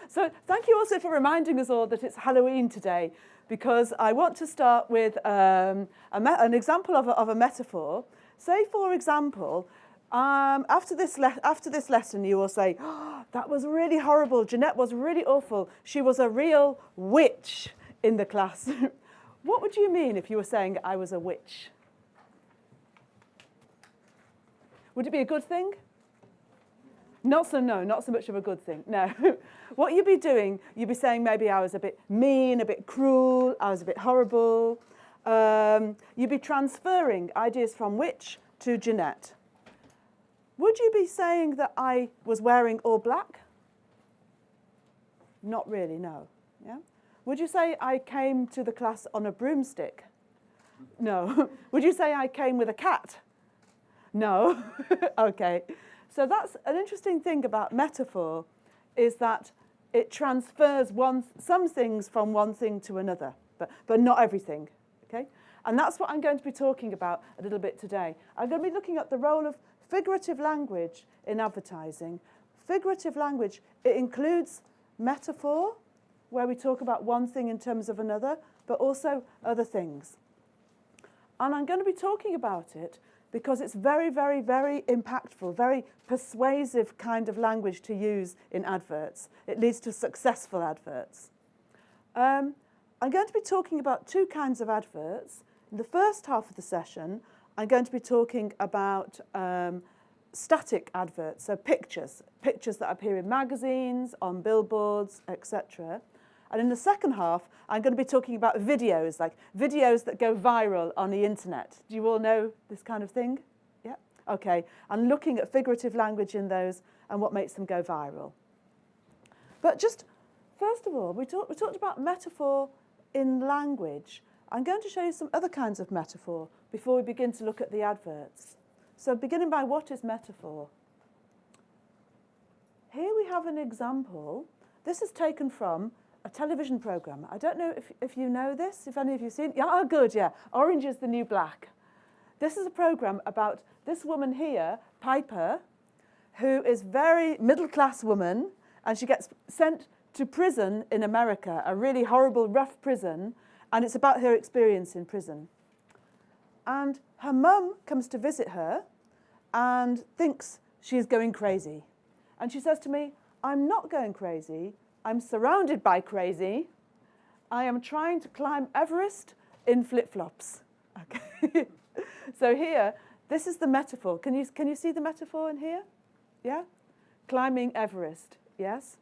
So thank you also for reminding us all that it's Halloween today, because I want to start with an example of a metaphor. Say, for example, after this lesson, you will say, oh, that was really horrible. Jeanette was really awful. She was a real witch in the class. What would you mean if you were saying I was a witch? Would it be a good thing? Not so much of a good thing, no. What you'd be doing, you'd be saying maybe I was a bit mean, a bit cruel, I was a bit horrible. You'd be transferring ideas from witch to Jeanette. Would you be saying that I was wearing all black? Not really, no. Yeah? Would you say I came to the class on a broomstick? No. Would you say I came with a cat? No. Okay. So that's an interesting thing about metaphor, is that it transfers some things from one thing to another, but not everything. Okay? And that's what I'm going to be talking about a little bit today. I'm going to be looking at the role of figurative language in advertising. Figurative language, it includes metaphor, where we talk about one thing in terms of another, but also other things. And I'm going to be talking about it because it's very, very, very impactful, very persuasive kind of language to use in adverts. It leads to successful adverts. I'm going to be talking about two kinds of adverts. In the first half of the session, I'm going to be talking about static adverts, so pictures that appear in magazines, on billboards, etc. And in the second half, I'm going to be talking about videos, like videos that go viral on the internet. Do you all know this kind of thing? Yeah? Okay. And looking at figurative language in those and what makes them go viral. But just, first of all, we talked about metaphor in language. I'm going to show you some other kinds of metaphor before we begin to look at the adverts. So beginning by what is metaphor? Here we have an example. This is taken from a television program. I don't know if you know this, if any of you have seen it. Yeah, oh, good, yeah. Orange is the New Black. This is a program about this woman here, Piper, who is very middle-class woman, and she gets sent to prison in America, a really horrible, rough prison, and it's about her experience in prison. And her mum comes to visit her and thinks she's going crazy. And she says to me, I'm not going crazy. I'm surrounded by crazy. I am trying to climb Everest in flip-flops. Okay. So here, this is the metaphor. Can you see the metaphor in here? Yeah? Climbing Everest, yes?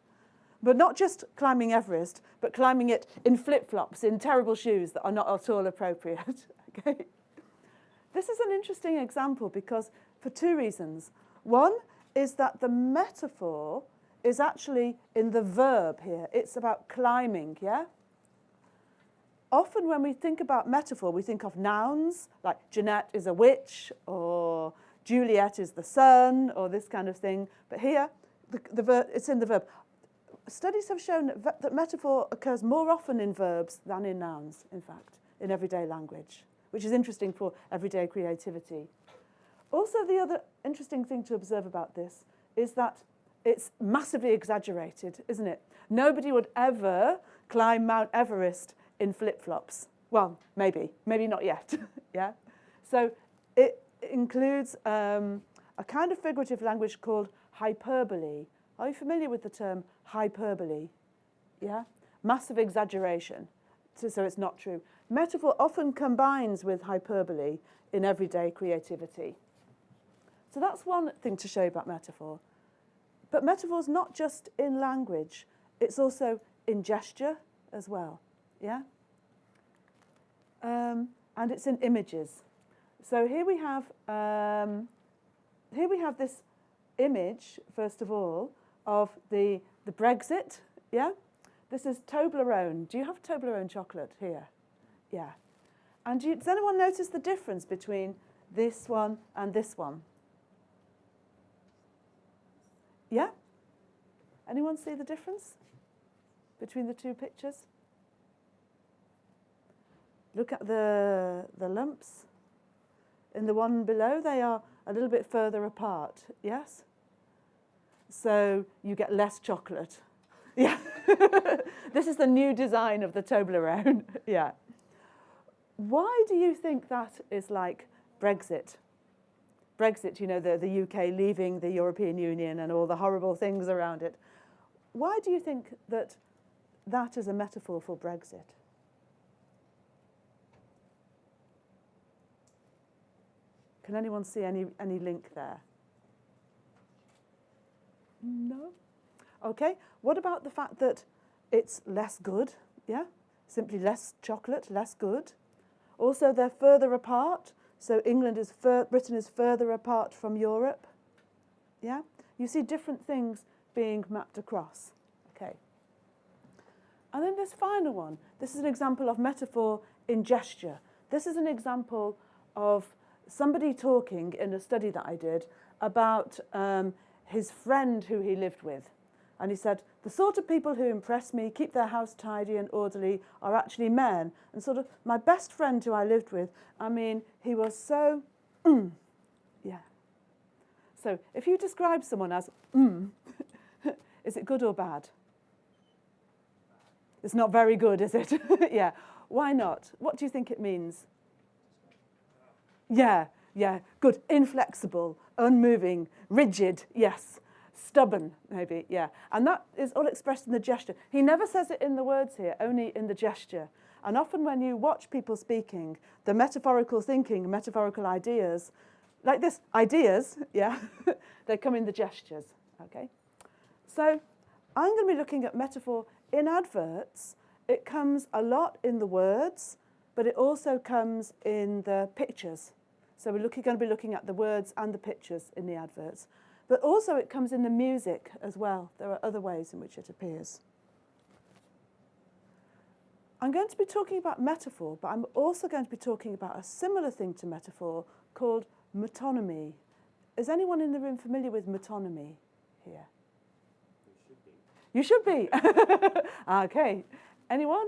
But not just climbing Everest, but climbing it in flip-flops, in terrible shoes that are not at all appropriate. Okay. This is an interesting example because for two reasons. One is that the metaphor is actually in the verb here. It's about climbing, yeah? Often when we think about metaphor, we think of nouns, like Jeanette is a witch, or Juliet is the sun, or this kind of thing. But here, it's in the verb. Studies have shown that metaphor occurs more often in verbs than in nouns, in fact, in everyday language, which is interesting for everyday creativity. Also, the other interesting thing to observe about this is that it's massively exaggerated, isn't it? Nobody would ever climb Mount Everest in flip-flops. Well, maybe not yet, yeah? So it includes a kind of figurative language called hyperbole. Are you familiar with the term hyperbole? Yeah? Massive exaggeration, so it's not true. Metaphor often combines with hyperbole in everyday creativity. So that's one thing to show you about metaphor. But metaphor is not just in language, it's also in gesture as well, yeah? And it's in images. So here we have this image, first of all, of the Brexit, yeah? This is Toblerone. Do you have Toblerone chocolate here? Yeah. And does anyone notice the difference between this one and this one? Yeah? Anyone see the difference between the two pictures? Look at the lumps. In the one below, they are a little bit further apart, yes? So you get less chocolate. Yeah. This is the new design of the Toblerone. Yeah. Why do you think that is like Brexit? Brexit, you know, the UK leaving the European Union and all the horrible things around it. Why do you think that that is a metaphor for Brexit? Can anyone see any link there? No? Okay. What about the fact that it's less good? Yeah? Simply less chocolate, less good. Also, they're further apart. So Britain is further apart from Europe. Yeah? You see different things being mapped across. Okay. And then this final one. This is an example of metaphor in gesture. This is an example of somebody talking in a study that I did about his friend who he lived with. And he said, the sort of people who impress me, keep their house tidy and orderly, are actually men. And sort of my best friend who I lived with, I mean, he was so, yeah. So if you describe someone as, is it good or bad? It's not very good, is it? Yeah. Why not? What do you think it means? Yeah, good. Inflexible, unmoving, rigid, yes. Stubborn, maybe, yeah. And that is all expressed in the gesture. He never says it in the words here, only in the gesture. And often when you watch people speaking, the metaphorical thinking, metaphorical ideas, like this, ideas, yeah, they come in the gestures, okay? So I'm going to be looking at metaphor in adverts. It comes a lot in the words, but it also comes in the pictures. So we're going to be looking at the words and the pictures in the adverts. But also it comes in the music as well. There are other ways in which it appears. I'm going to be talking about metaphor, but I'm also going to be talking about a similar thing to metaphor called metonymy. Is anyone in the room familiar with metonymy here? You should be. Okay. Anyone?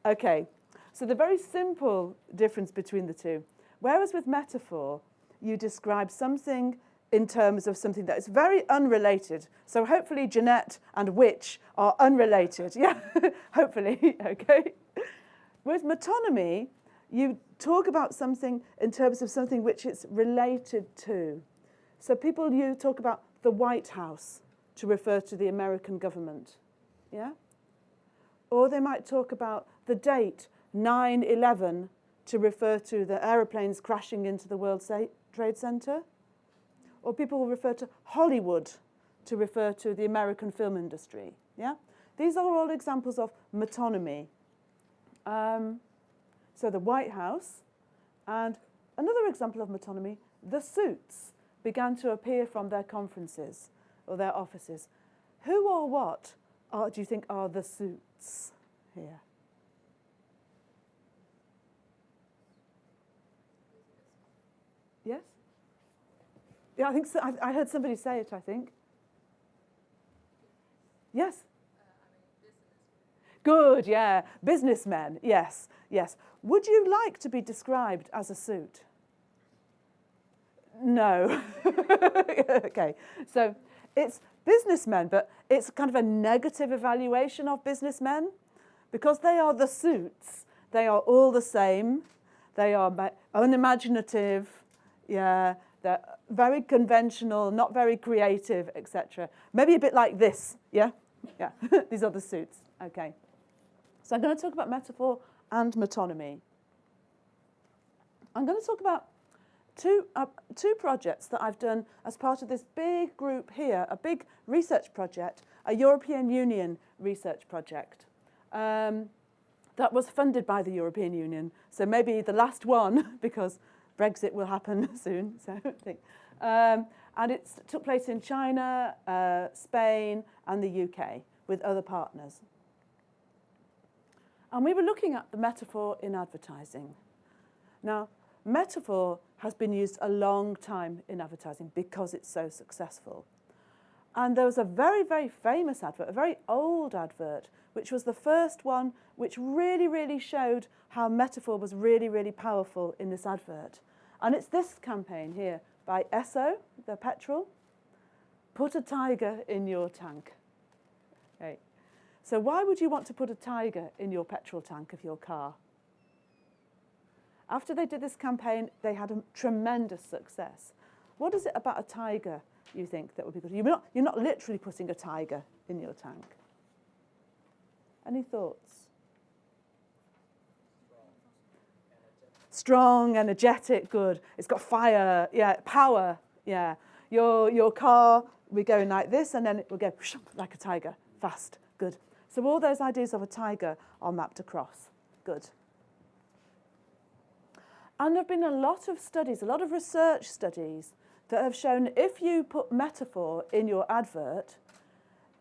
Okay. So the very simple difference between the two. Whereas with metaphor, you describe something in terms of something that is very unrelated. So hopefully Jeanette and which are unrelated. Yeah, hopefully, okay. With metonymy, you talk about something in terms of something which it's related to. So you talk about the White House to refer to the American government. Yeah? Or they might talk about the date 9/11 to refer to the aeroplanes crashing into the World Trade Center. Or people will refer to Hollywood to refer to the American film industry. Yeah? These are all examples of metonymy. So the White House, and another example of metonymy, the suits began to appear from their conferences or their offices. Who or what do you think are the suits here? Yes? Yeah, I think so. I heard somebody say it, I think. Yes? Good, yeah. Businessmen, yes, yes. Would you like to be described as a suit? No. Okay, so it's businessmen, but it's kind of a negative evaluation of businessmen because they are the suits. They are all the same. They are unimaginative. Yeah, they're very conventional, not very creative, etc. Maybe a bit like this, yeah? Yeah, these are the suits, okay. So I'm going to talk about metaphor and metonymy. I'm going to talk about two projects that I've done as part of this big group here, a big research project, a European Union research project that was funded by the European Union. So maybe the last one, because Brexit will happen soon, so I think. And it took place in China, Spain, and the UK with other partners. And we were looking at the metaphor in advertising. Now, metaphor has been used a long time in advertising because it's so successful. And there was a very, very famous advert, a very old advert, which was the first one which really, really showed how metaphor was really, really powerful in this advert. And it's this campaign here by Esso, the petrol. Put a tiger in your tank. So why would you want to put a tiger in your petrol tank of your car? After they did this campaign, they had a tremendous success. What is it about a tiger, you think, that would be good? You're not literally putting a tiger in your tank. Any thoughts? Strong, energetic, good. It's got fire, yeah, power, yeah. Your car, we're going like this, and then it will go like a tiger, fast, good. So all those ideas of a tiger are mapped across, good. And there have been a lot of studies, a lot of research studies that have shown if you put metaphor in your advert,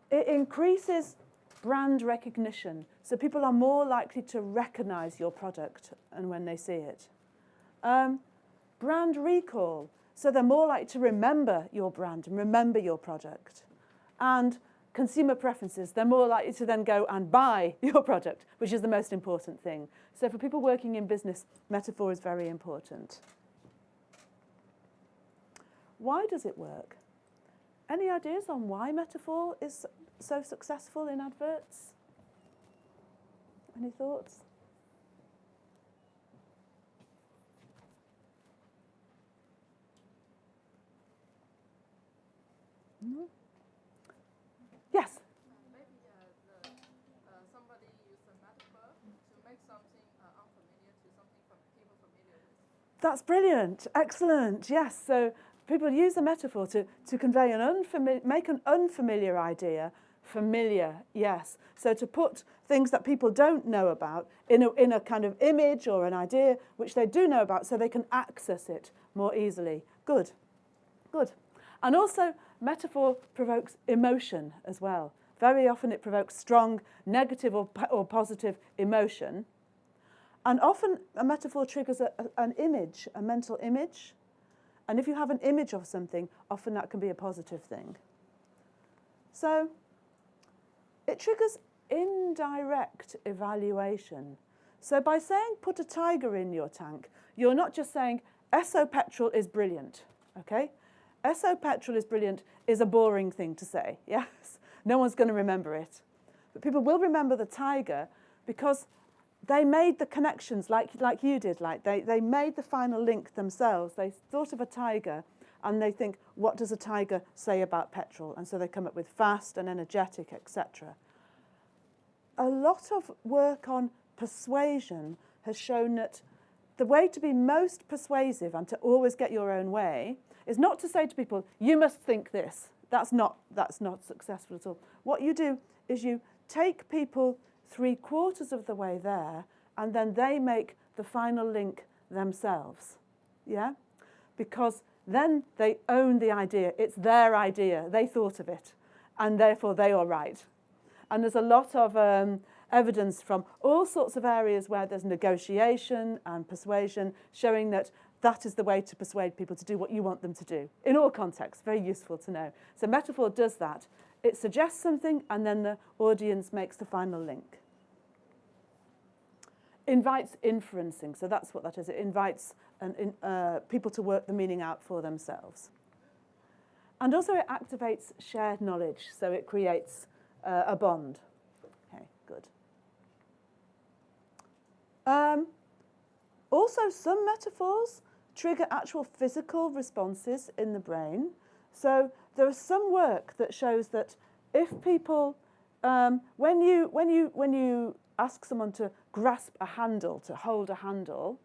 it increases brand recognition. So people are more likely to recognize your product and when they see it. Brand recall. So they're more likely to remember your brand and remember your product. And consumer preferences, they're more likely to then go and buy your product, which is the most important thing. So for people working in business, metaphor is very important. Why does it work? Any ideas on why metaphor is so successful in adverts? Any thoughts? No? Yes? Maybe somebody used a metaphor to make something unfamiliar to something people familiar with. That's brilliant. Excellent. Yes. So people use a metaphor to convey make an unfamiliar idea familiar. Yes. So to put things that people don't know about in a kind of image or an idea which they do know about, so they can access it more easily. Good. Good. And also, metaphor provokes emotion as well. Very often it provokes strong negative or positive emotion. And often a metaphor triggers an image, a mental image. And if you have an image of something, often that can be a positive thing. So it triggers indirect evaluation. So by saying put a tiger in your tank, you're not just saying Esso petrol is brilliant, okay? Esso petrol is brilliant is a boring thing to say, yes? No one's going to remember it. But people will remember the tiger because they made the connections like you did. They made the final link themselves. They thought of a tiger and they think, what does a tiger say about petrol? And so they come up with fast and energetic, etc. A lot of work on persuasion has shown that the way to be most persuasive and to always get your own way is not to say to people, you must think this. That's not successful at all. What you do is you take people 3/4 of the way there, and then they make the final link themselves, yeah? Because then they own the idea. It's their idea. They thought of it, and therefore they are right. And there's a lot of evidence from all sorts of areas where there's negotiation and persuasion showing that that is the way to persuade people to do what you want them to do. In all contexts, very useful to know. So metaphor does that. It suggests something, and then the audience makes the final link. Invites inferencing, so that's what that is. It invites people to work the meaning out for themselves. And also it activates shared knowledge, so it creates a bond. Okay, good. Also, some metaphors trigger actual physical responses in the brain. So there is some work that shows that if people, when you ask someone to grasp a handle, to hold a handle,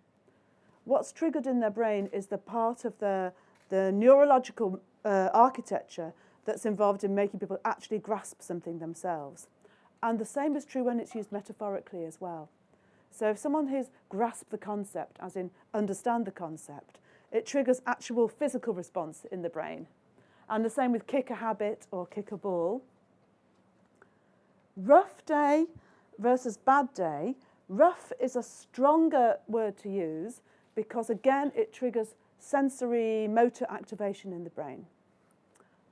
what's triggered in their brain is the part of the neurological architecture that's involved in making people actually grasp something themselves. And the same is true when it's used metaphorically as well. So if someone has grasped the concept, as in understand the concept, it triggers actual physical response in the brain. And the same with kick a habit or kick a ball. Rough day versus bad day. Rough is a stronger word to use because, again, it triggers sensory motor activation in the brain.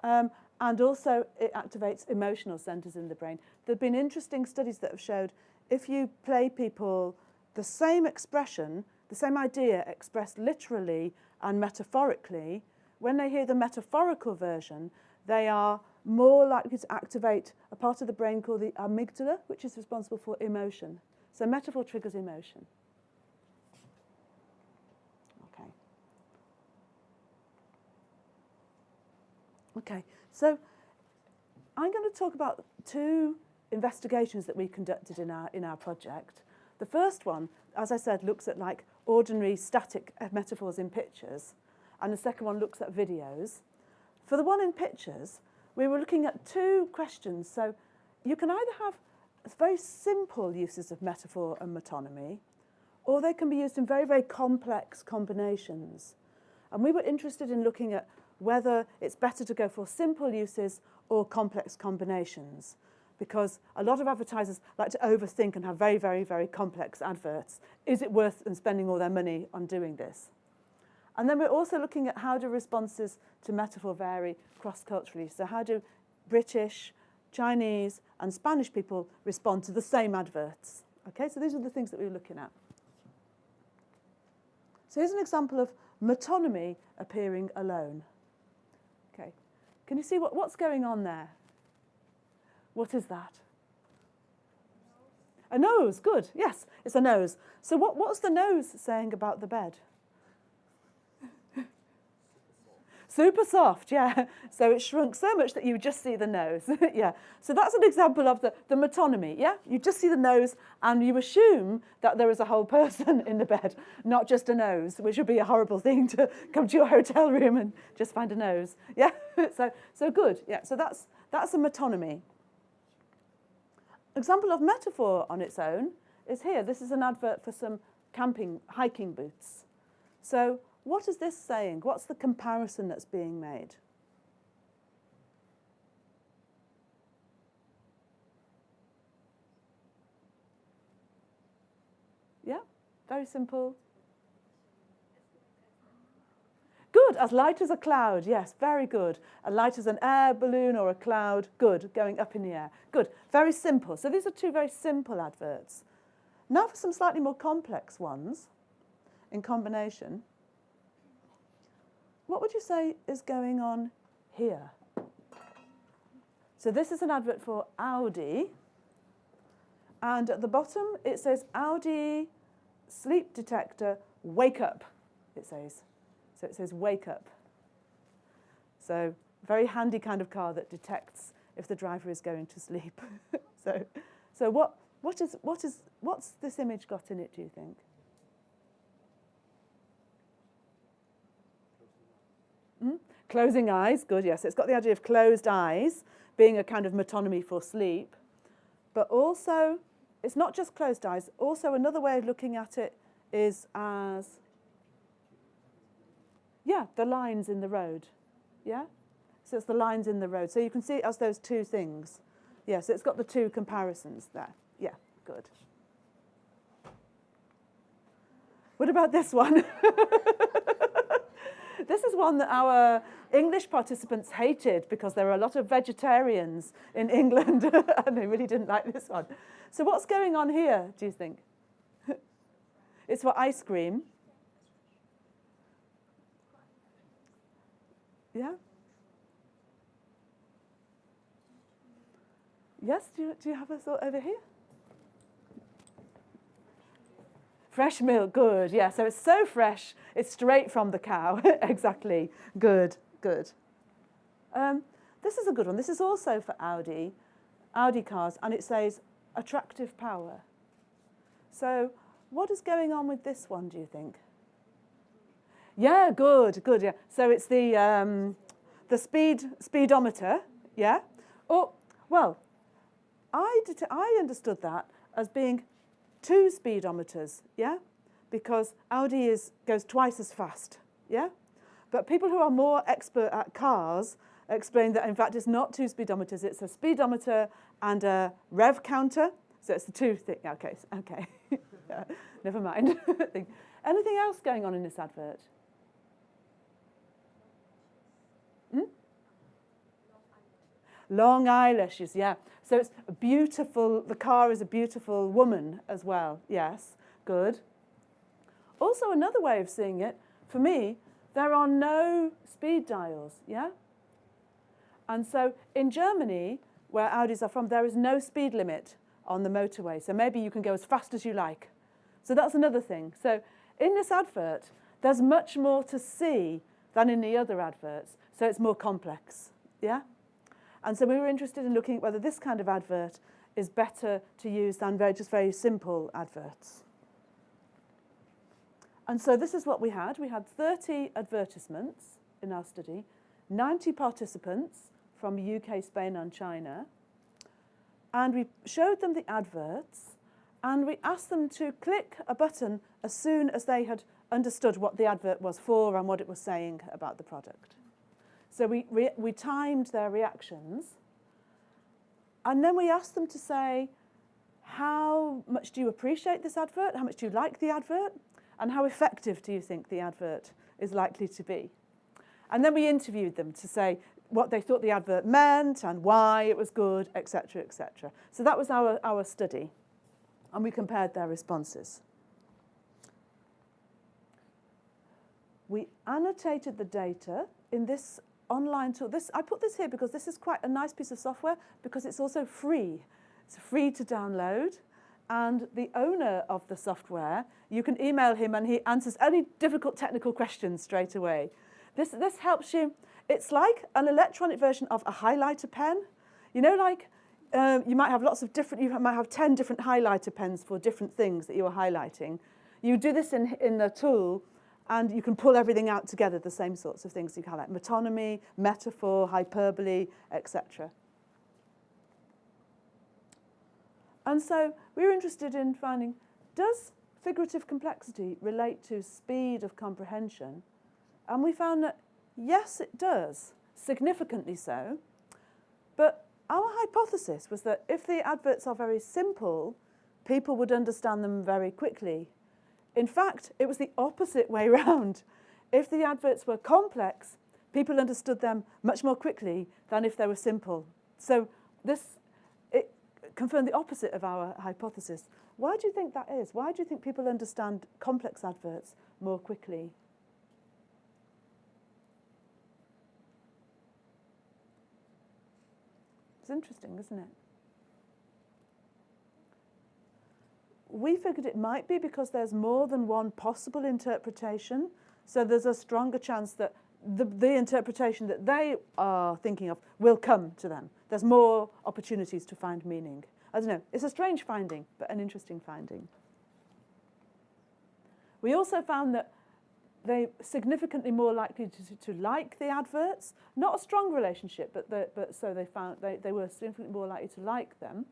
And also it activates emotional centres in the brain. There have been interesting studies that have showed if you play people the same expression, the same idea expressed literally and metaphorically, when they hear the metaphorical version, they are more likely to activate a part of the brain called the amygdala, which is responsible for emotion. So metaphor triggers emotion. Okay. Okay, so I'm going to talk about two investigations that we conducted in our project. The first one, as I said, looks at like ordinary static metaphors in pictures, and the second one looks at videos. For the one in pictures, we were looking at two questions. So you can either have very simple uses of metaphor and metonymy, or they can be used in very, very complex combinations. And we were interested in looking at whether it's better to go for simple uses or complex combinations, because a lot of advertisers like to overthink and have very, very, very complex adverts. Is it worth them spending all their money on doing this? And then we're also looking at how do responses to metaphor vary cross-culturally. So how do British, Chinese, and Spanish people respond to the same adverts? Okay, so these are the things that we were looking at. So here's an example of metonymy appearing alone. Okay, can you see what's going on there? What is that? A nose, good, yes, it's a nose. So what's the nose saying about the bed? Super soft, yeah. So it shrunk so much that you just see the nose, yeah. So that's an example of the metonymy, yeah? You just see the nose and you assume that there is a whole person in the bed, not just a nose, which would be a horrible thing to come to your hotel room and just find a nose, yeah? So good, yeah. So that's a metonymy. Example of metaphor on its own is here. This is an advert for some hiking boots. So what is this saying? What's the comparison that's being made? Yeah, very simple. Good, as light as a cloud, yes, very good. As light as an air balloon or a cloud, good, going up in the air. Good, very simple. So these are two very simple adverts. Now for some slightly more complex ones in combination. What would you say is going on here? So this is an advert for Audi. And at the bottom, it says Audi sleep detector, wake up, it says. So it says wake up. So very handy kind of car that detects if the driver is going to sleep. so what's this image got in it, do you think? Closing eyes, good, yes. It's got the idea of closed eyes being a kind of metonymy for sleep. But also, it's not just closed eyes. Also, another way of looking at it is as, yeah, the lines in the road. Yeah? So it's the lines in the road. So you can see it as those two things. Yeah, so it's got the two comparisons there. Yeah, good. What about this one? This is one that our English participants hated because there are a lot of vegetarians in England and they really didn't like this one. So what's going on here, do you think? It's for ice cream. Yeah? Yes, do you have a thought over here? Fresh milk, good, yeah. So it's so fresh, it's straight from the cow. Exactly, good, good. This is a good one. This is also for Audi cars, and it says attractive power. So what is going on with this one, do you think? Yeah, good, good, yeah. So it's the speedometer, yeah? Oh, well, I understood that as being two speedometers, yeah? Because Audi goes twice as fast, yeah? But people who are more expert at cars explain that, in fact, it's not two speedometers. It's a speedometer and a rev counter. So it's the two things. Okay, okay. Yeah, never mind. Anything else going on in this advert? Long eyelashes, yeah. So it's beautiful. The car is a beautiful woman as well. Yes, good. Also, another way of seeing it, for me, there are no speed dials, yeah? And so in Germany, where Audis are from, there is no speed limit on the motorway. So maybe you can go as fast as you like. So that's another thing. So in this advert, there's much more to see than in the other adverts. So it's more complex, yeah? And so we were interested in looking at whether this kind of advert is better to use than just very simple adverts. And so this is what we had. We had 30 advertisements in our study, 90 participants from UK, Spain and China. And we showed them the adverts and we asked them to click a button as soon as they had understood what the advert was for and what it was saying about the product. So we timed their reactions. And then we asked them to say, how much do you appreciate this advert? How much do you like the advert? And how effective do you think the advert is likely to be? And then we interviewed them to say what they thought the advert meant and why it was good, etc., etc. So that was our study. And we compared their responses. We annotated the data in this online tool. I put this here because this is quite a nice piece of software because it's also free. It's free to download. And the owner of the software, you can email him and he answers any difficult technical questions straight away. This helps you. It's like an electronic version of a highlighter pen. You know, like you might have you might have 10 different highlighter pens for different things that you are highlighting. You do this in the tool and you can pull everything out together, the same sorts of things you can highlight. Metonymy, metaphor, hyperbole, etc. And so we were interested in finding, does figurative complexity relate to speed of comprehension? And we found that, yes, it does, significantly so. But our hypothesis was that if the adverts are very simple, people would understand them very quickly. In fact, it was the opposite way round. If the adverts were complex, people understood them much more quickly than if they were simple. So it confirmed the opposite of our hypothesis. Why do you think that is? Why do you think people understand complex adverts more quickly? It's interesting, isn't it? We figured it might be because there's more than one possible interpretation. So there's a stronger chance that the interpretation that they are thinking of will come to them. There's more opportunities to find meaning. I don't know. It's a strange finding, but an interesting finding. We also found that they're significantly more likely to like the adverts. Not a strong relationship, but so they found they were significantly more likely to like them.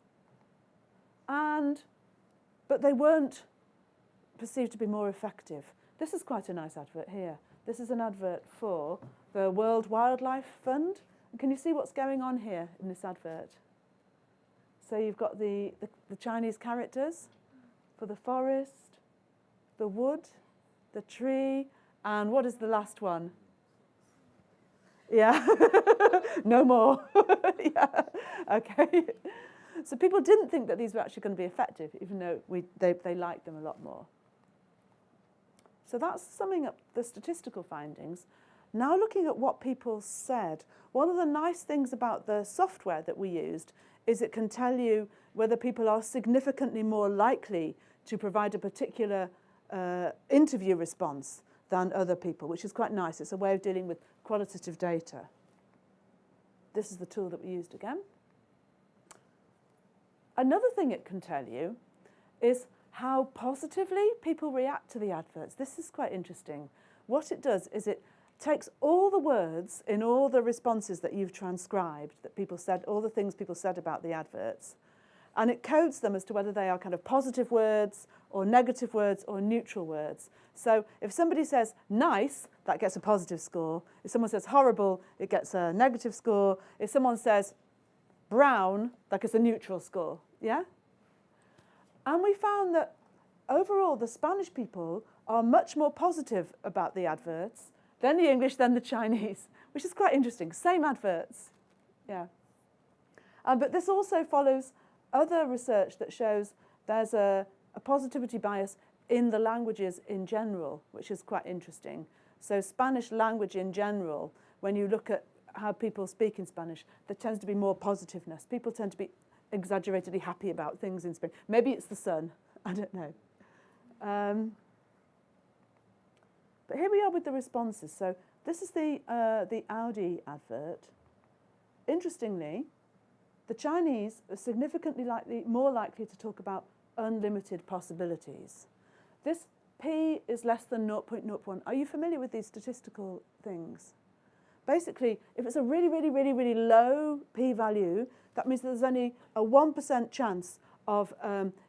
But they weren't perceived to be more effective. This is quite a nice advert here. This is an advert for the World Wildlife Fund. And can you see what's going on here in this advert? So you've got the Chinese characters for the forest, the wood, the tree, and what is the last one? Yeah, no more. Yeah, okay. So people didn't think that these were actually going to be effective, even though they liked them a lot more. So that's summing up the statistical findings. Now looking at what people said, one of the nice things about the software that we used is it can tell you whether people are significantly more likely to provide a particular interview response than other people, which is quite nice. It's a way of dealing with qualitative data. This is the tool that we used again. Another thing it can tell you is how positively people react to the adverts. This is quite interesting. What it does is it takes all the words in all the responses that you've transcribed, that people said, all the things people said about the adverts, and it codes them as to whether they are kind of positive words or negative words or neutral words. So if somebody says nice, that gets a positive score. If someone says horrible, it gets a negative score. If someone says brown, that gets a neutral score, yeah? And we found that overall the Spanish people are much more positive about the adverts than the English, than the Chinese, which is quite interesting. Same adverts, yeah. But this also follows other research that shows there's a positivity bias in the languages in general, which is quite interesting. So Spanish language in general, when you look at how people speak in Spanish, there tends to be more positiveness. People tend to be exaggeratedly happy about things in Spain. Maybe it's the sun. I don't know. But here we are with the responses. So this is the Audi advert. Interestingly, the Chinese are significantly more likely to talk about unlimited possibilities. This P is less than 0.01. Are you familiar with these statistical things? Basically, if it's a really, really, really, really low p-value, that means that there's only a 1% chance of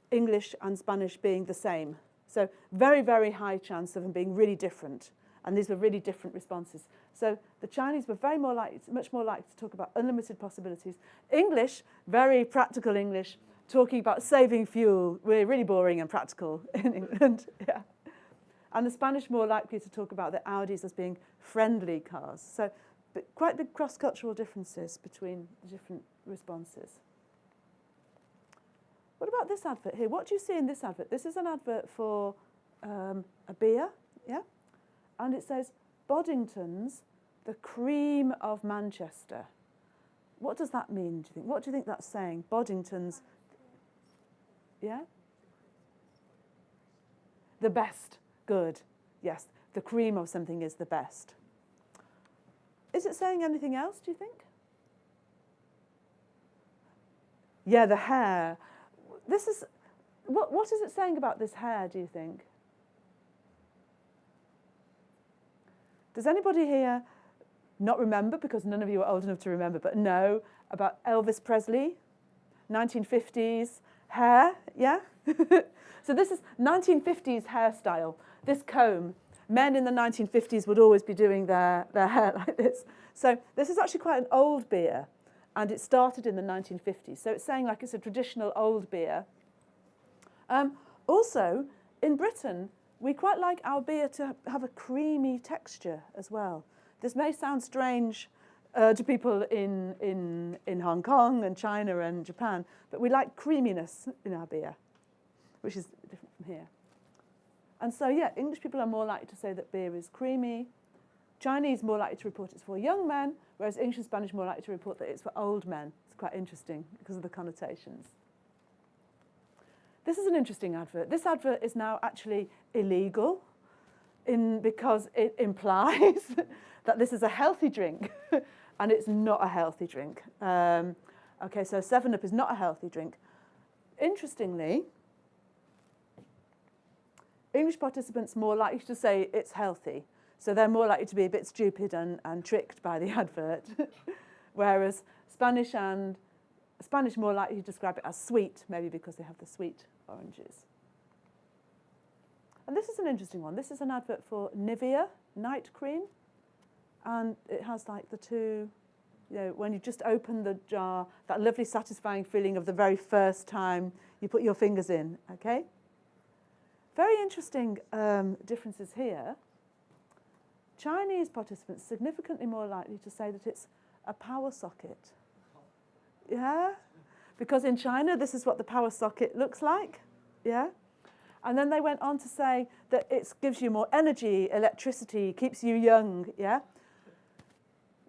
English and Spanish being the same. So very, very high chance of them being really different. And these were really different responses. So the Chinese were much more likely to talk about unlimited possibilities. English, very practical English, talking about saving fuel. We're really boring and practical in England. Yeah. And the Spanish more likely to talk about the Audis as being friendly cars. So quite big cross-cultural differences between the different responses. What about this advert here? What do you see in this advert? This is an advert for a beer, yeah? And it says, Boddington's, the cream of Manchester. What does that mean, do you think? What do you think that's saying? Boddington's, yeah? The best, good, yes. The cream of something is the best. Is it saying anything else, do you think? Yeah, the hair. This is, what is it saying about this hair, do you think? Does anybody here not remember, because none of you are old enough to remember, but know about Elvis Presley, 1950s hair, yeah? So this is 1950s hairstyle, this comb. Men in the 1950s would always be doing their hair like this. So this is actually quite an old beer, and it started in the 1950s. So it's saying like it's a traditional old beer. Also, in Britain, we quite like our beer to have a creamy texture as well. This may sound strange to people in Hong Kong and China and Japan, but we like creaminess in our beer, which is different from here. And so, yeah, English people are more likely to say that beer is creamy. Chinese more likely to report it's for young men, whereas English and Spanish more likely to report that it's for old men. It's quite interesting because of the connotations. This is an interesting advert. This advert is now actually illegal because it implies that this is a healthy drink, and it's not a healthy drink. Okay, so 7-Up is not a healthy drink. Interestingly, English participants more likely to say it's healthy. So they're more likely to be a bit stupid and tricked by the advert. Whereas Spanish more likely to describe it as sweet, maybe because they have the sweet oranges. And this is an interesting one. This is an advert for Nivea night cream. And it has like the two, you know, when you just open the jar, that lovely satisfying feeling of the very first time you put your fingers in, okay? Very interesting differences here. Chinese participants significantly more likely to say that it's a power socket. Yeah? Because in China, this is what the power socket looks like. Yeah? And then they went on to say that it gives you more energy, electricity, keeps you young. Yeah?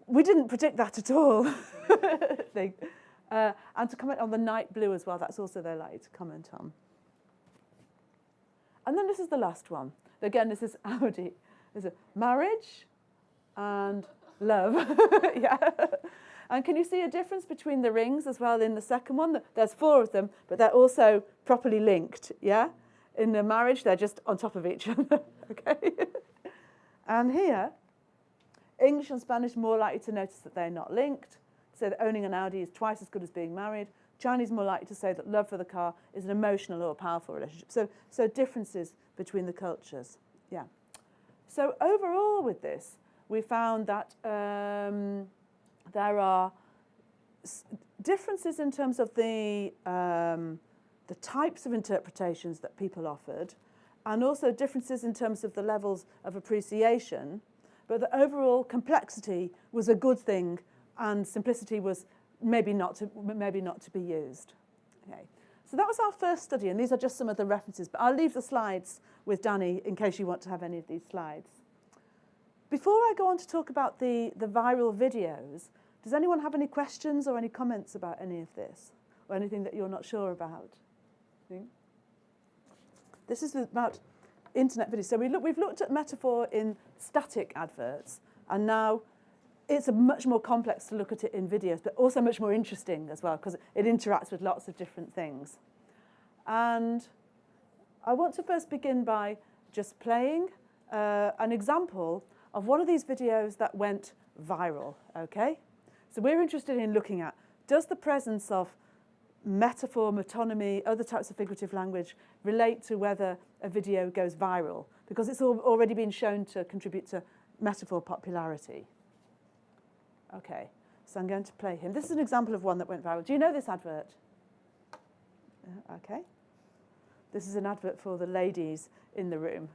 We didn't predict that at all. And to comment on the night blue as well, that's also they're likely to comment on. And then this is the last one. Again, this is Audi. There's a marriage and love. Yeah. And can you see a difference between the rings as well in the second one? There's 4 of them, but they're also properly linked. Yeah. In the marriage, they're just on top of each other. Okay. And here, English and Spanish more likely to notice that they're not linked. So that owning an Audi is twice as good as being married. Chinese more likely to say that love for the car is an emotional or powerful relationship. So differences between the cultures. Yeah. So overall with this, we found that there are differences in terms of the types of interpretations that people offered, and also differences in terms of the levels of appreciation, but the overall complexity was a good thing, and simplicity was maybe not to be used. Okay. So that was our first study, and these are just some of the references, but I'll leave the slides with Danny in case you want to have any of these slides. Before I go on to talk about the viral videos, does anyone have any questions or any comments about any of this? Or anything that you're not sure about? This is about internet videos. So we've looked at metaphor in static adverts, and now it's much more complex to look at it in videos, but also much more interesting as well, because it interacts with lots of different things. And I want to first begin by just playing an example of one of these videos that went viral, okay? So we're interested in looking at, does the presence of metaphor, metonymy, other types of figurative language relate to whether a video goes viral? Because it's already been shown to contribute to metaphor popularity. Okay, so I'm going to play him. This is an example of one that went viral. Do you know this advert? Okay. This is an advert for the ladies in the room.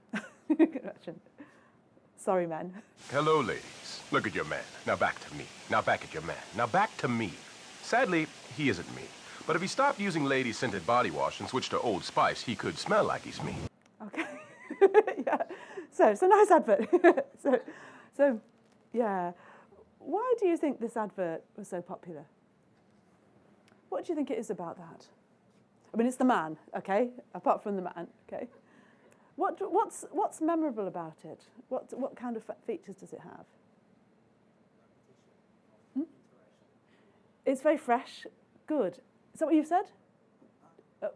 Sorry, men. Hello, ladies. Look at your man. Now back to me. Now back at your man. Now back to me. Sadly, he isn't me. But if he stopped using lady-scented body wash and switched to Old Spice, he could smell like he's me. Okay. Yeah. So it's a nice advert. so, yeah. Why do you think this advert was so popular? What do you think it is about that? I mean, it's the man, okay? Apart from the man, okay? What's memorable about it? What kind of features does it have? It's very fresh. Good. Is that what you said?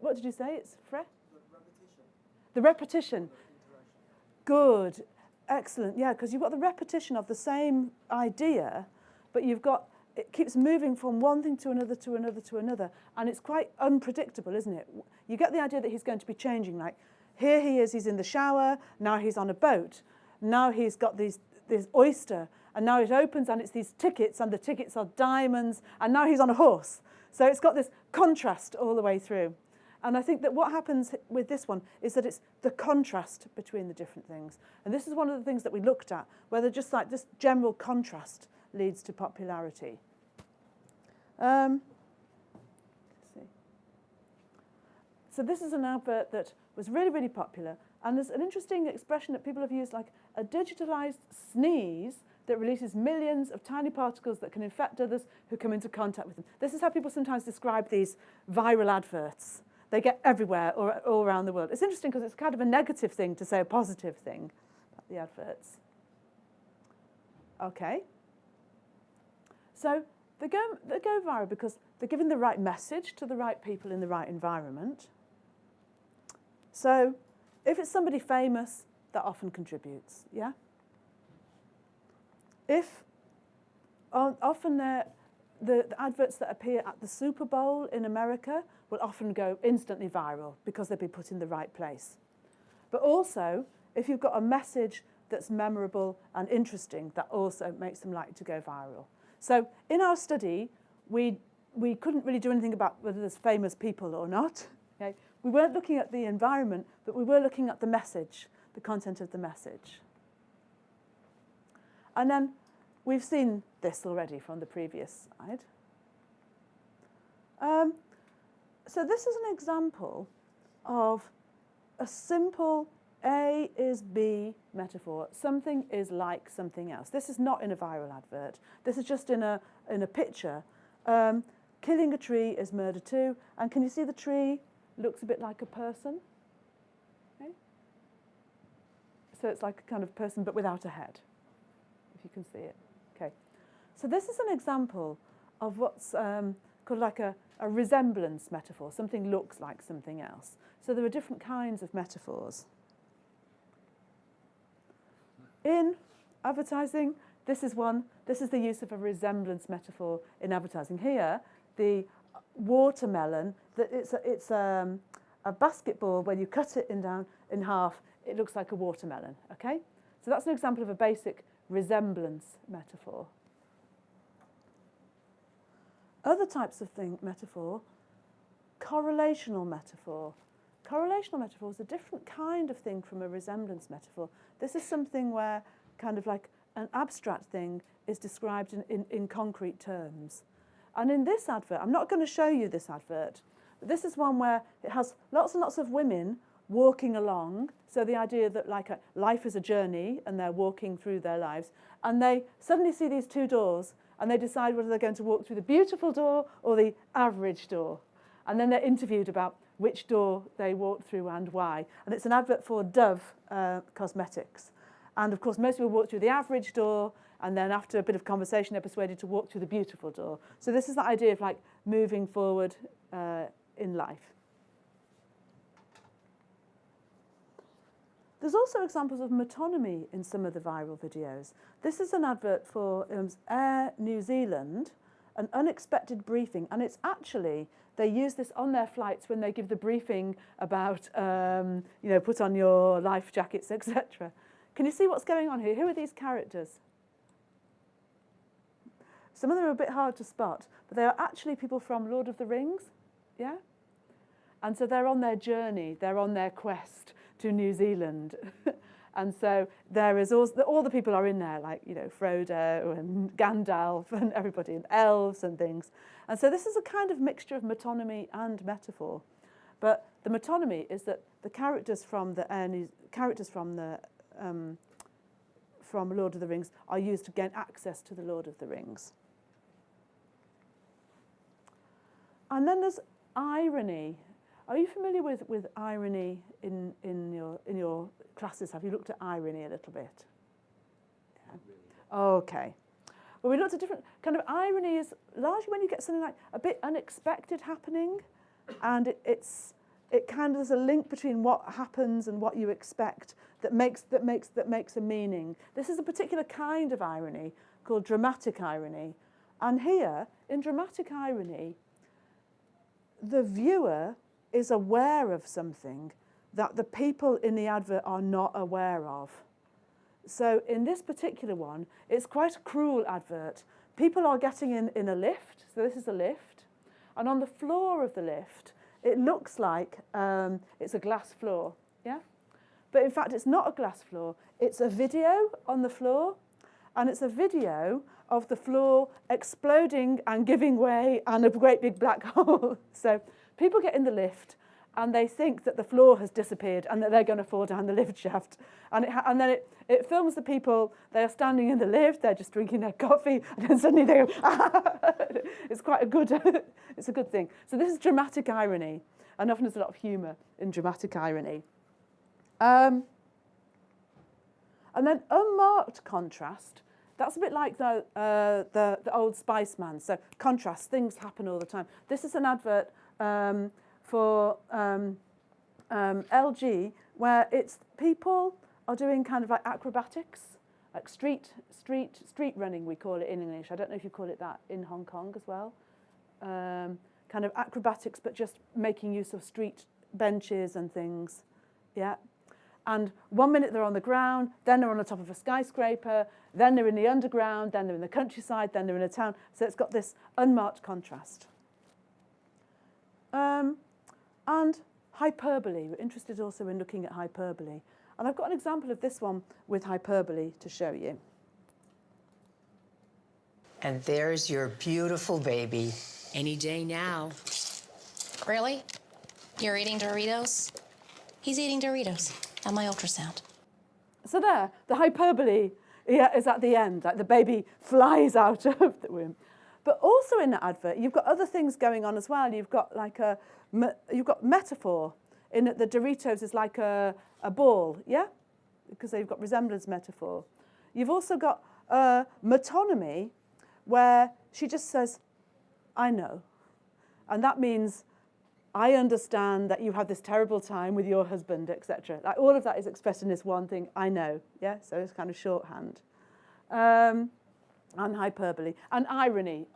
What did you say? It's fresh? The repetition. Good. Excellent. Yeah, because you've got the repetition of the same idea, but it keeps moving from one thing to another, to another, to another, and it's quite unpredictable, isn't it? You get the idea that he's going to be changing, like, here he is, he's in the shower, now he's on a boat, now he's got this oyster, and now it opens and it's these tickets, and the tickets are diamonds, and now he's on a horse. So it's got this contrast all the way through. And I think that what happens with this one is that it's the contrast between the different things. And this is one of the things that we looked at, whether just like this general contrast leads to popularity. Let's see. So this is an advert that was really, really popular. And there's an interesting expression that people have used, like a digitalized sneeze that releases millions of tiny particles that can infect others who come into contact with them. This is how people sometimes describe these viral adverts. They get everywhere all around the world. It's interesting because it's kind of a negative thing to say a positive thing about the adverts. Okay. So they go viral because they're giving the right message to the right people in the right environment. So if it's somebody famous, that often contributes, yeah? Often the adverts that appear at the Super Bowl in America will often go instantly viral because they've been put in the right place. But also, if you've got a message that's memorable and interesting, that also makes them likely to go viral. So in our study, we couldn't really do anything about whether there's famous people or not. Okay? We weren't looking at the environment, but we were looking at the message, the content of the message. And then we've seen this already from the previous slide. So this is an example of a simple A is B metaphor. Something is like something else. This is not in a viral advert. This is just in a picture. Killing a tree is murder too. And can you see the tree looks a bit like a person? Okay. So it's like a kind of person but without a head, if you can see it. Okay. So this is an example of what's called like a resemblance metaphor. Something looks like something else. So there are different kinds of metaphors. In advertising, this is one. This is the use of a resemblance metaphor in advertising. Here, the watermelon, it's a basketball. When you cut it in half, it looks like a watermelon. Okay? So that's an example of a basic resemblance metaphor. Other types of metaphor, correlational metaphor. Correlational metaphor is a different kind of thing from a resemblance metaphor. This is something where kind of like an abstract thing is described in concrete terms. And in this advert, I'm not going to show you this advert, but this is one where it has lots and lots of women walking along. So the idea that like life is a journey and they're walking through their lives, and they suddenly see these two doors and they decide whether they're going to walk through the beautiful door or the average door. And then they're interviewed about which door they walked through and why. And it's an advert for Dove cosmetics. And of course, most people walk through the average door, and then after a bit of conversation, they're persuaded to walk through the beautiful door. So this is the idea of like moving forward in life. There's also examples of metonymy in some of the viral videos. This is an advert for Air New Zealand, an unexpected briefing. And it's actually, they use this on their flights when they give the briefing about, you know, put on your life jackets, etc. Can you see what's going on here? Who are these characters? Some of them are a bit hard to spot, but they are actually people from Lord of the Rings, yeah? And so they're on their journey, they're on their quest to New Zealand. And so there is all the people are in there, like, you know, Frodo and Gandalf and everybody, and elves and things. And so this is a kind of mixture of metonymy and metaphor. But the metonymy is that the characters from from Lord of the Rings are used to gain access to the Lord of the Rings. And then there's irony. Are you familiar with irony in your classes? Have you looked at irony a little bit? Yeah. Okay. Well, we looked at different kind of irony is largely when you get something like a bit unexpected happening, and it kind of there's a link between what happens and what you expect that makes a meaning. This is a particular kind of irony called dramatic irony, and here in dramatic irony, the viewer is aware of something that the people in the advert are not aware of. So in this particular one, it's quite a cruel advert. People are getting in a lift, so this is a lift, and on the floor of the lift, it looks like it's a glass floor, yeah? But in fact, it's not a glass floor. It's a video on the floor, and it's a video of the floor exploding and giving way and a great big black hole. So people get in the lift, and they think that the floor has disappeared and that they're going to fall down the lift shaft. And then it films the people, they are standing in the lift, they're just drinking their coffee, and then suddenly they go, ah! It's quite a good, it's a good thing. So this is dramatic irony, and often there's a lot of humour in dramatic irony. And then unmarked contrast, that's a bit like the Old Spice man. So contrast, things happen all the time. This is an advert for LG, where it's people are doing kind of like acrobatics, like street running, we call it in English. I don't know if you call it that in Hong Kong as well. Kind of acrobatics, but just making use of street benches and things, yeah. And 1 minute they're on the ground, then they're on the top of a skyscraper, then they're in the underground, then they're in the countryside, then they're in a town. So it's got this unmarked contrast. And hyperbole. We're interested also in looking at hyperbole. And I've got an example of this one with hyperbole to show you. And there's your beautiful baby. Any day now. Really? You're eating Doritos? He's eating Doritos at my ultrasound. So there, the hyperbole is at the end, like the baby flies out of the womb. But also in the advert, you've got other things going on as well. You've got like you've got metaphor in that the Doritos is like a ball, yeah? Because they've got resemblance metaphor. You've also got metonymy, where she just says, I know. And that means, I understand that you have this terrible time with your husband, etc. Like all of that is expressed in this one thing, I know, yeah? So it's kind of shorthand. And hyperbole. And irony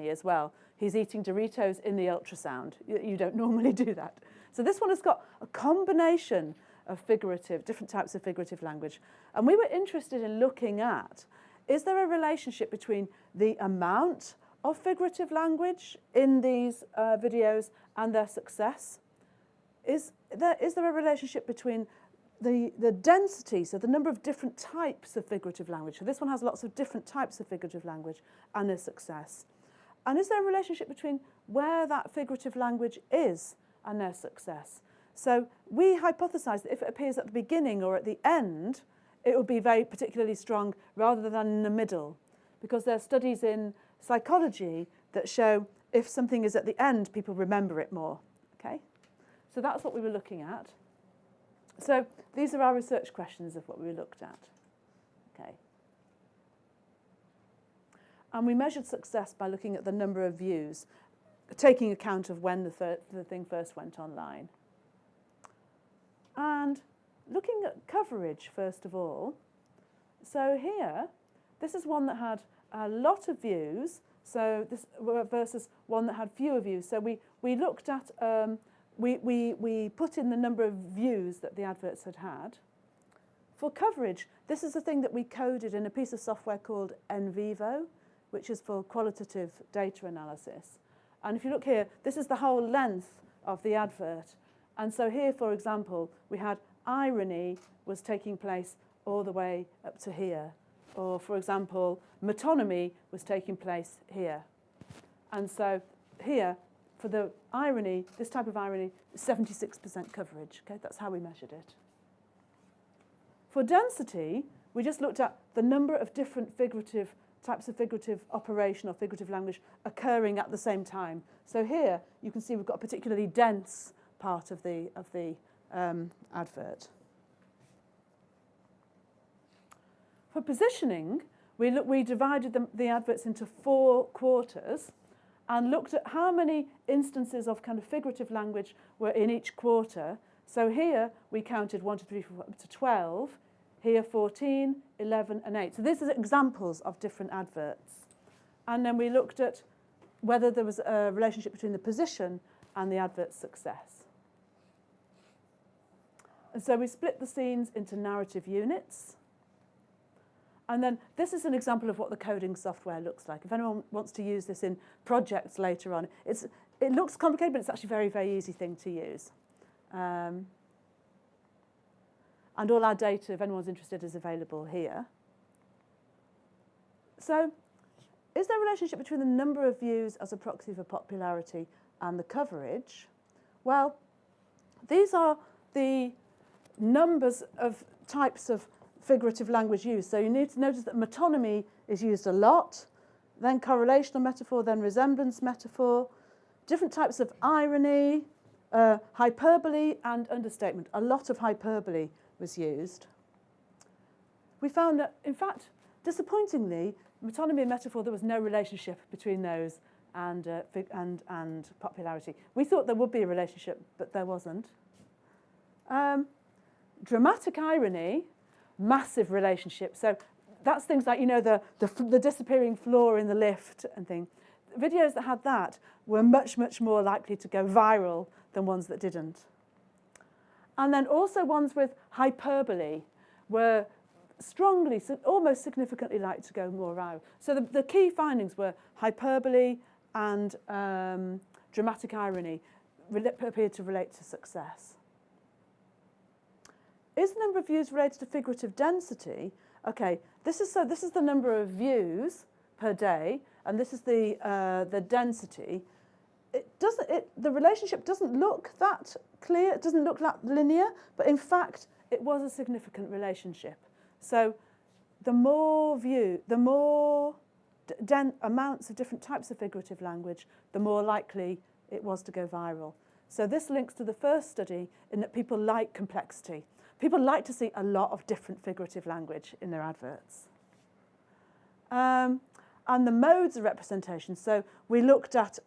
as well. He's eating Doritos in the ultrasound. You don't normally do that. So this one has got a combination of different types of figurative language. And we were interested in looking at, is there a relationship between the amount of figurative language in these videos and their success? Is there a relationship between the density, so the number of different types of figurative language? So this one has lots of different types of figurative language and their success. And is there a relationship between where that figurative language is and their success? So we hypothesised that if it appears at the beginning or at the end, it would be very particularly strong rather than in the middle, because there are studies in psychology that show if something is at the end, people remember it more. Okay? So that's what we were looking at. So these are our research questions of what we looked at. Okay. And we measured success by looking at the number of views, taking account of when the thing first went online. And looking at coverage, first of all. So here, this is one that had a lot of views, so this versus one that had fewer views. So we looked at, we put in the number of views that the adverts had had. For coverage, this is a thing that we coded in a piece of software called NVivo, which is for qualitative data analysis. And if you look here, this is the whole length of the advert. And so here, for example, we had irony was taking place all the way up to here. Or, for example, metonymy was taking place here. And so here, for the irony, this type of irony, 76% coverage. Okay, that's how we measured it. For density, we just looked at the number of different types of figurative operation or figurative language occurring at the same time. So here, you can see we've got a particularly dense part of the advert. For positioning, we divided the adverts into 4 quarters and looked at how many instances of kind of figurative language were in each quarter. So here we counted 1, 2, 3, 4, up to 12. Here 14, 11, and 8. So these are examples of different adverts. And then we looked at whether there was a relationship between the position and the advert's success. And so we split the scenes into narrative units. And then this is an example of what the coding software looks like. If anyone wants to use this in projects later on, it looks complicated, but it's actually a very, very easy thing to use. And all our data, if anyone's interested, is available here. So is there a relationship between the number of views as a proxy for popularity and the coverage? Well, these are the numbers of types of figurative language used. So you need to notice that metonymy is used a lot, then correlational metaphor, then resemblance metaphor, different types of irony, hyperbole and understatement. A lot of hyperbole was used. We found that, in fact, disappointingly, metonymy and metaphor, there was no relationship between those and popularity. We thought there would be a relationship, but there wasn't. Dramatic irony, massive relationship. So that's things like, you know, the disappearing floor in the lift and thing. Videos that had that were much, much more likely to go viral than ones that didn't. And then also ones with hyperbole were strongly, almost significantly likely to go more viral. So the key findings were hyperbole and dramatic irony appeared to relate to success. Is the number of views related to figurative density? Okay, this is the number of views per day, and this is the density. The relationship doesn't look that clear, it doesn't look that linear, but in fact, it was a significant relationship. So the more amounts of different types of figurative language, the more likely it was to go viral. So this links to the first study in that people like complexity. People like to see a lot of different figurative language in their adverts. And the modes of representation. So we looked at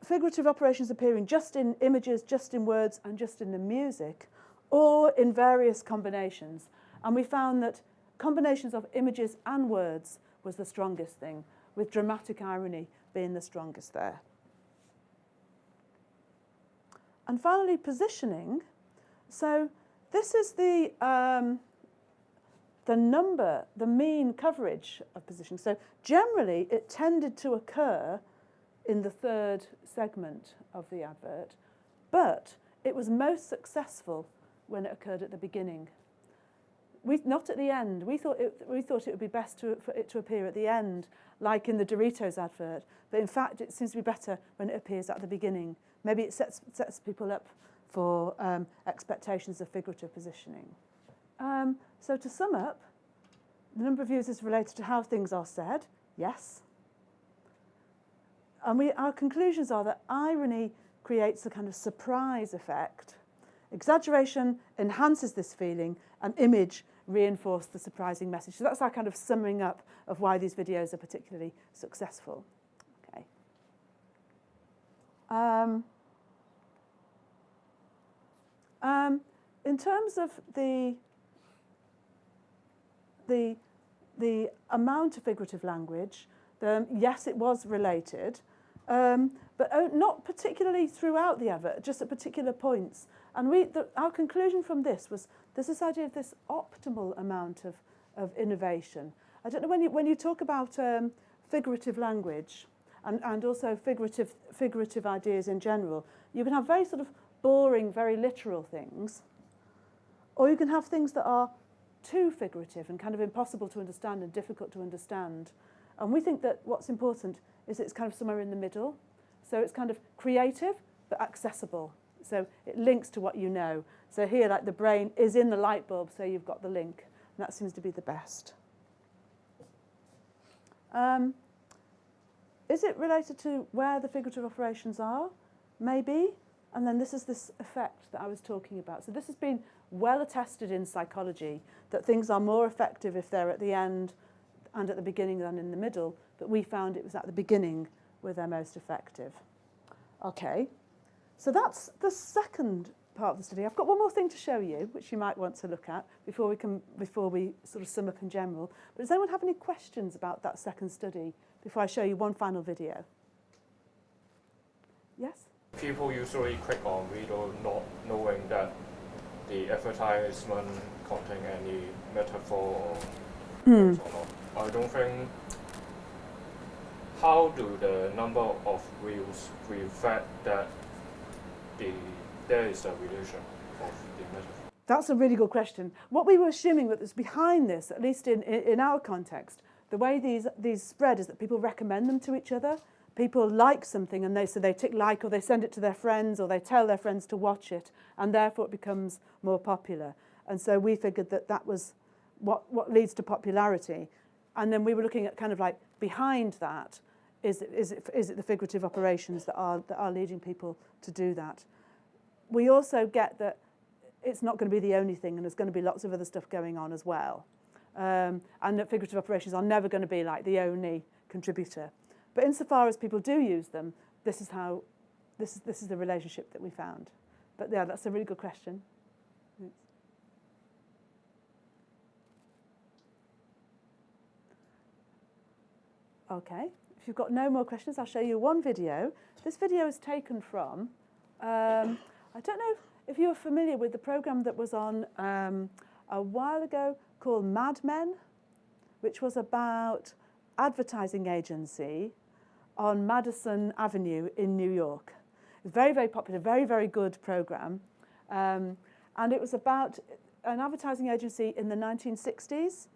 figurative operations appearing just in images, just in words, and just in the music, or in various combinations. And we found that combinations of images and words was the strongest thing, with dramatic irony being the strongest there. And finally, positioning. So this is the mean coverage of positioning. So generally, it tended to occur in the third segment of the advert, but it was most successful when it occurred at the beginning. not at the end. We thought it would be best for it to appear at the end, like in the Doritos advert. But in fact, it seems to be better when it appears at the beginning. Maybe it sets people up for expectations of figurative positioning. So to sum up, the number of views is related to how things are said. Yes. And our conclusions are that irony creates a kind of surprise effect. Exaggeration enhances this feeling, and image reinforces the surprising message. So that's our kind of summing up of why these videos are particularly successful. Okay. In terms of the amount of figurative language, yes, it was related, but not particularly throughout the advert, just at particular points. And our conclusion from this was there's this idea of this optimal amount of innovation. I don't know, when you talk about figurative language and also figurative ideas in general, you can have very sort of boring, very literal things, or you can have things that are too figurative and kind of impossible to understand and difficult to understand. And we think that what's important is it's kind of somewhere in the middle. So it's kind of creative but accessible. So it links to what you know. So here, like the brain is in the light bulb, so you've got the link. And that seems to be the best. Is it related to where the figurative operations are? Maybe. And then this is this effect that I was talking about. So this has been well attested in psychology, that things are more effective if they're at the end and at the beginning than in the middle. But we found it was at the beginning where they're most effective. Okay. So that's the second part of the study. I've got one more thing to show you, which you might want to look at before we sort of sum up in general. But does anyone have any questions about that second study before I show you one final video? Yes? People usually click on video not knowing that the advertisement contain any metaphor or things or not. I don't think. How do the number of views reflect that there is a relation of the metaphor? That's a really good question. What we were assuming that was behind this, at least in our context, the way these spread is that people recommend them to each other. People like something and they tick like, or they send it to their friends, or they tell their friends to watch it, and therefore it becomes more popular. And so we figured that was what leads to popularity. And then we were looking at kind of like behind that, is it the figurative operations that are leading people to do that? We also get that it's not going to be the only thing, and there's going to be lots of other stuff going on as well. And that figurative operations are never going to be like the only contributor. But insofar as people do use them, this is the relationship that we found. But yeah, that's a really good question. Okay, if you've got no more questions, I'll show you one video. This video is taken from, I don't know if you're familiar with the program that was on a while ago called Mad Men, which was about advertising agency on Madison Avenue in New York. It was very, very popular, very, very good program. And it was about an advertising agency in the 1960s.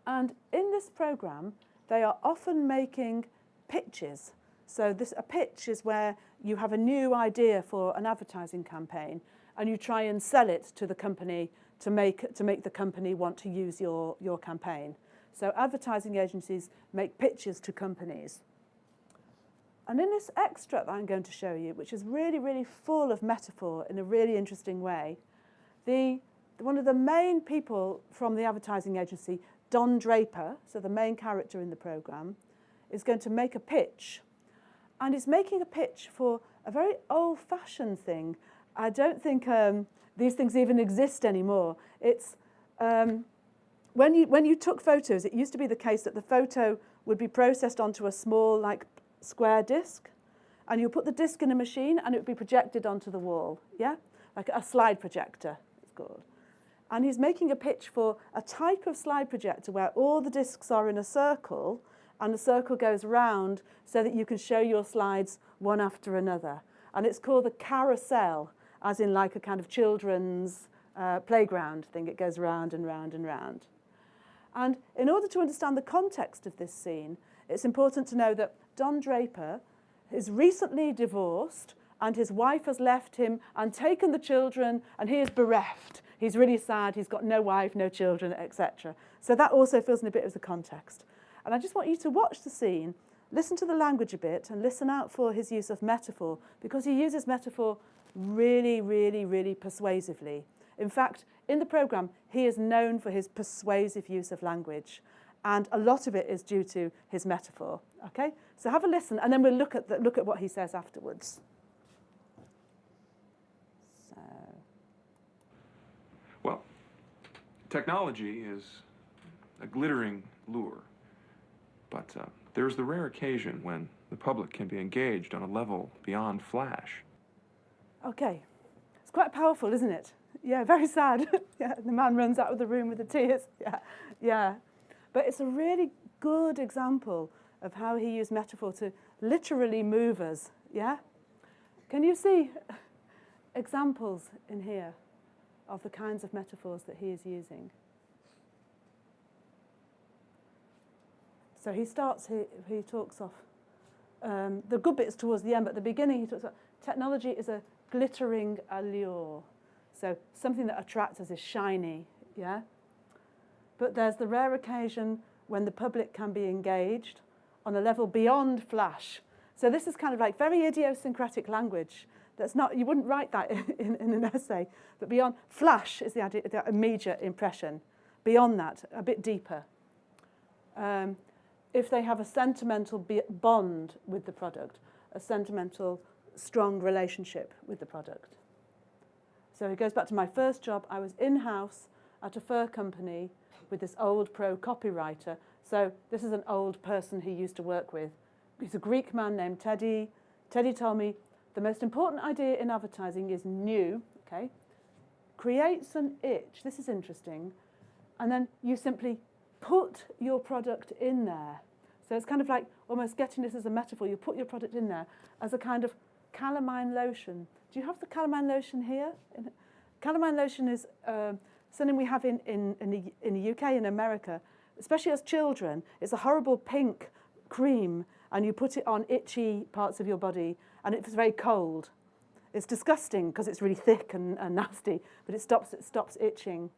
And in this program, they are often making pitches. So a pitch is where you have a new idea for an advertising campaign and you try and sell it to the company to make the company want to use your campaign. So advertising agencies make pitches to companies. And in this extract that I'm going to show you, which is really, really full of metaphor in a really interesting way, one of the main people from the advertising agency, Don Draper, so the main character in the program, is going to make a pitch. And he's making a pitch for a very old-fashioned thing. I don't think these things even exist anymore. It's when you took photos, it used to be the case that the photo would be processed onto a small, like, square disc, and you put the disc in a machine and it would be projected onto the wall, yeah? Like a slide projector, it's called. And he's making a pitch for a type of slide projector where all the discs are in a circle and the circle goes round so that you can show your slides one after another. And it's called the carousel, as in like a kind of children's playground thing. It goes round and round and round. And in order to understand the context of this scene, it's important to know that Don Draper is recently divorced and his wife has left him and taken the children, and he is bereft. He's really sad. He's got no wife, no children, etc. So that also fills in a bit of the context. And I just want you to watch the scene, listen to the language a bit, and listen out for his use of metaphor, because he uses metaphor really, really, really persuasively. In fact, in the programme, he is known for his persuasive use of language, and a lot of it is due to his metaphor. Okay, so have a listen, and then we'll look at what he says afterwards. So, well, technology is a glittering lure, but there's the rare occasion when the public can be engaged on a level beyond flash. okay, it's quite powerful, isn't it? Yeah, very sad. Yeah, the man runs out of the room with the tears. Yeah. But it's a really good example of how he used metaphor to literally move us. Yeah? Can you see examples in here of the kinds of metaphors that he is using? So he starts, he talks off. The good bit is towards the end, but at the beginning he talks about technology is a glittering allure. So something that attracts us is shiny, yeah? But there's the rare occasion when the public can be engaged on a level beyond flash. So this is kind of like very idiosyncratic language. That's not, you wouldn't write that in an essay. But beyond flash is the immediate impression. Beyond that, a bit deeper. If they have a sentimental bond with the product, a sentimental, strong relationship with the product. So it goes back to my first job. I was in-house at a fur company with this old pro copywriter. So this is an old person he used to work with. He's a Greek man named Teddy. Teddy told me the most important idea in advertising is new, okay? Creates an itch. This is interesting. And then you simply put your product in there. So it's kind of like almost getting this as a metaphor. You put your product in there as a kind of calamine lotion. Do you have the calamine lotion here? Calamine lotion is something we have in the UK and America, especially as children. It's a horrible pink cream, and you put it on itchy parts of your body, and it's very cold. It's disgusting because it's really thick and nasty, but it stops itching.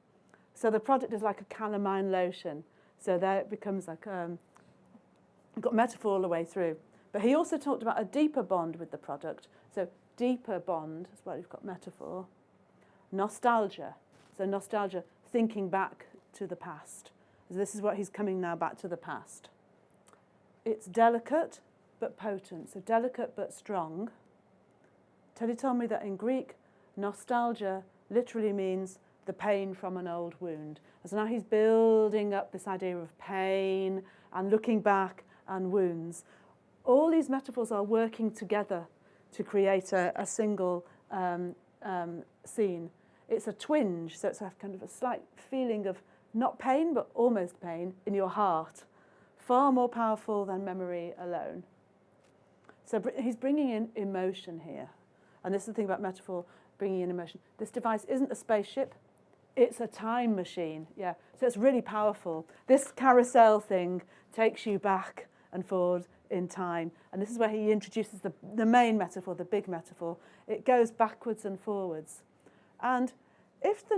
So the product is like a calamine lotion. So there it becomes like got metaphor all the way through. But he also talked about a deeper bond with the product. So deeper bond, as well, you've got metaphor. Nostalgia. So nostalgia, thinking back to the past. So this is what he's coming now back to the past. It's delicate but potent. So delicate but strong. Teddy told me that in Greek, nostalgia literally means the pain from an old wound. And so now he's building up this idea of pain and looking back and wounds. All these metaphors are working together to create a single scene. It's a twinge, so it's a kind of a slight feeling of not pain, but almost pain in your heart. Far more powerful than memory alone. So he's bringing in emotion here. And this is the thing about metaphor, bringing in emotion. This device isn't a spaceship, it's a time machine. Yeah, so it's really powerful. This carousel thing takes you back and forward in time. And this is where he introduces the main metaphor, the big metaphor. It goes backwards and forwards. And if the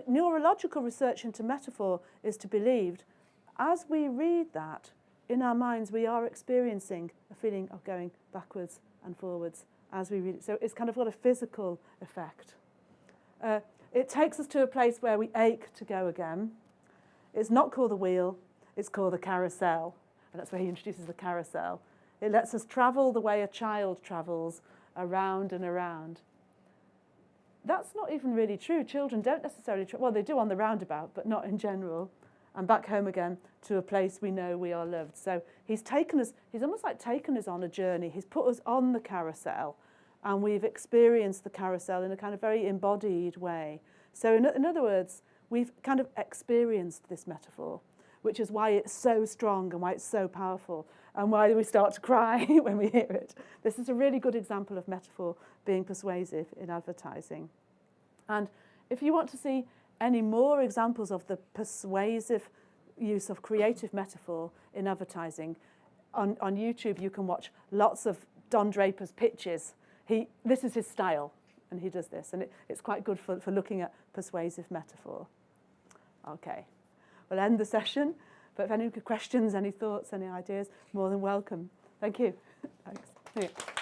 neurological research into metaphor is to be believed, as we read that, in our minds we are experiencing a feeling of going backwards and forwards as we read it. So it's kind of got a physical effect. It takes us to a place where we ache to go again. It's not called the wheel, it's called the carousel. And that's where he introduces the carousel. It lets us travel the way a child travels, around and around. That's not even really true. Children don't necessarily well, they do on the roundabout, but not in general. And back home again to a place we know we are loved. So he's almost like taken us on a journey. He's put us on the carousel, and we've experienced the carousel in a kind of very embodied way. So in other words, we've kind of experienced this metaphor, which is why it's so strong and why it's so powerful and why we start to cry when we hear it. This is a really good example of metaphor being persuasive in advertising. And if you want to see any more examples of the persuasive use of creative metaphor in advertising, on YouTube you can watch lots of Don Draper's pitches. This is his style, and he does this, and it's quite good for looking at persuasive metaphor. Okay, we'll end the session, but if any questions, any thoughts, any ideas, more than welcome. Thank you. Thanks.